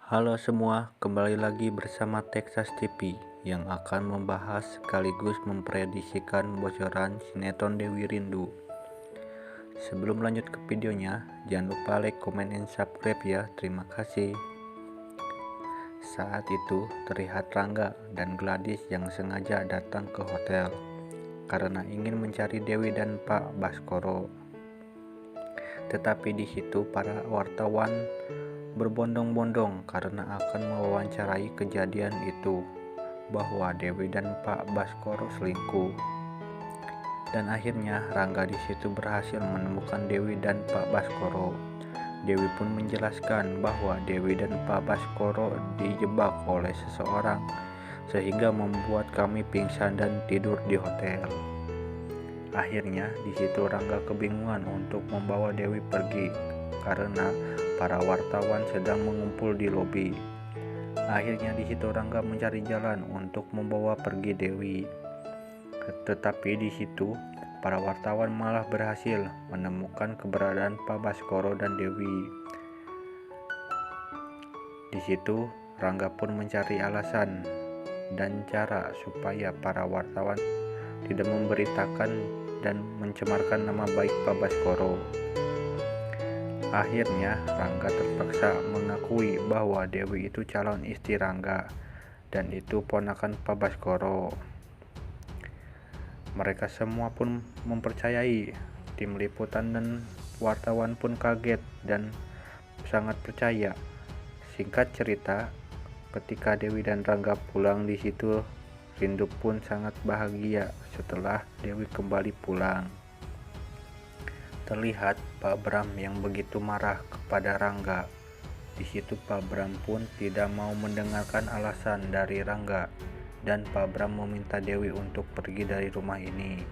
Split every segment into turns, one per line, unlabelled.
Halo semua, kembali lagi bersama Texas TV yang akan membahas sekaligus memprediksikan bocoran sinetron Dewi Rindu. Sebelum lanjut ke videonya, jangan lupa like, comment, dan subscribe ya. Terima kasih. Saat itu terlihat Rangga dan Gladys yang sengaja datang ke hotel karena ingin mencari Dewi dan Pak Baskoro. Tetapi di situ para wartawan berbondong-bondong karena akan mewawancarai kejadian itu, bahwa Dewi dan Pak Baskoro selingkuh. Dan akhirnya Rangga di situ berhasil menemukan Dewi dan Pak Baskoro. Dewi pun menjelaskan bahwa Dewi dan Pak Baskoro dijebak oleh seseorang sehingga membuat kami pingsan dan tidur di hotel. Akhirnya di situ Rangga kebingungan untuk membawa Dewi pergi karena para wartawan sedang mengumpul di lobi. Akhirnya di situ Rangga mencari jalan untuk membawa pergi Dewi. Tetapi di situ para wartawan malah berhasil menemukan keberadaan Pak Baskoro dan Dewi. Di situ Rangga pun mencari alasan dan cara supaya para wartawan tidak memberitakan dan mencemarkan nama baik Pak Baskoro. Akhirnya Rangga terpaksa mengakui bahwa Dewi itu calon istri Rangga dan itu ponakan Pak Baskoro. Mereka semua pun mempercayai. Tim liputan dan wartawan pun kaget dan sangat percaya. Singkat cerita, ketika Dewi dan Rangga pulang di situ, Rindu pun sangat bahagia setelah Dewi kembali pulang. Terlihat Pak Bram yang begitu marah kepada Rangga. Di situ Pak Bram pun tidak mau mendengarkan alasan dari Rangga dan Pak Bram meminta Dewi untuk pergi dari rumah ini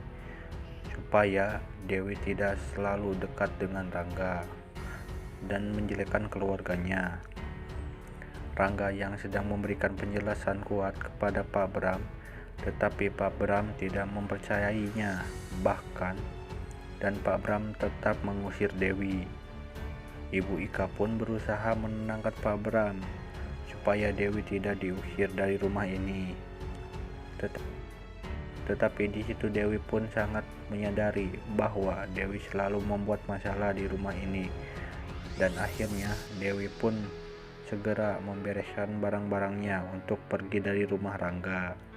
supaya Dewi tidak selalu dekat dengan Rangga dan menjelekkan keluarganya. Rangga yang sedang memberikan penjelasan kuat kepada Pak Bram, tetapi Pak Bram tidak mempercayainya, dan Pak Bram tetap mengusir Dewi. Ibu Ika pun berusaha menenangkan Pak Bram supaya Dewi tidak diusir dari rumah ini. Tetapi di situ Dewi pun sangat menyadari bahwa Dewi selalu membuat masalah di rumah ini, dan akhirnya Dewi pun segera membereskan barang-barangnya untuk pergi dari rumah Rangga.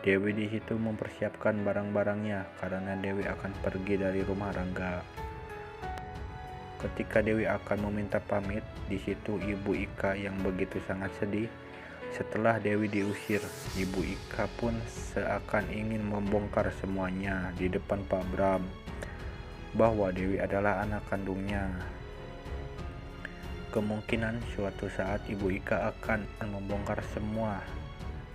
Dewi di situ mempersiapkan barang-barangnya karena Dewi akan pergi dari rumah Rangga. Ketika Dewi akan meminta pamit, di situ Ibu Ika yang begitu sangat sedih setelah Dewi diusir. Ibu Ika pun seakan ingin membongkar semuanya di depan Pak Bram bahwa Dewi adalah anak kandungnya. Kemungkinan suatu saat Ibu Ika akan membongkar semua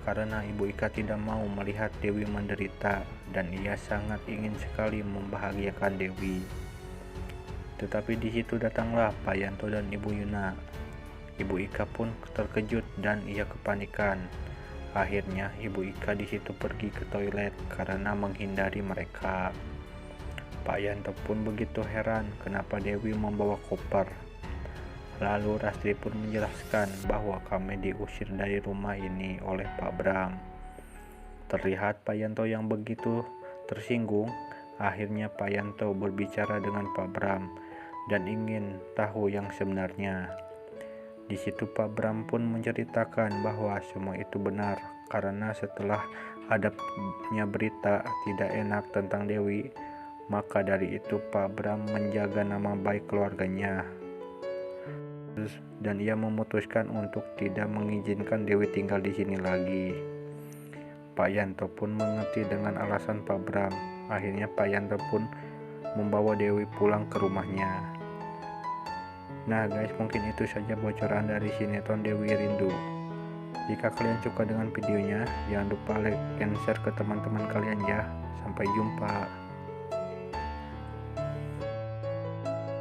karena Ibu Ika tidak mau melihat Dewi menderita dan ia sangat ingin sekali membahagiakan Dewi. Tetapi di situ datanglah Pak Yanto dan Ibu Yuna. Ibu Ika pun terkejut dan ia kepanikan. Akhirnya Ibu Ika di situ pergi ke toilet karena menghindari mereka. Pak Yanto pun begitu heran kenapa Dewi membawa koper. Lalu Rastri pun menjelaskan bahwa kami diusir dari rumah ini oleh Pak Bram. Terlihat Pak Yanto yang begitu tersinggung. Akhirnya Pak Yanto berbicara dengan Pak Bram dan ingin tahu yang sebenarnya. Di situ Pak Bram pun menceritakan bahwa semua itu benar karena setelah adanya berita tidak enak tentang Dewi, maka dari itu Pak Bram menjaga nama baik keluarganya. Dan ia memutuskan untuk tidak mengizinkan Dewi tinggal di sini lagi. Pak Yanto pun mengerti dengan alasan Pak Bram. Akhirnya Pak Yanto pun membawa Dewi pulang ke rumahnya. Nah guys, mungkin itu saja bocoran dari sinetron Dewi Rindu. Jika kalian suka dengan videonya, jangan lupa like dan share ke teman-teman kalian ya. Sampai jumpa.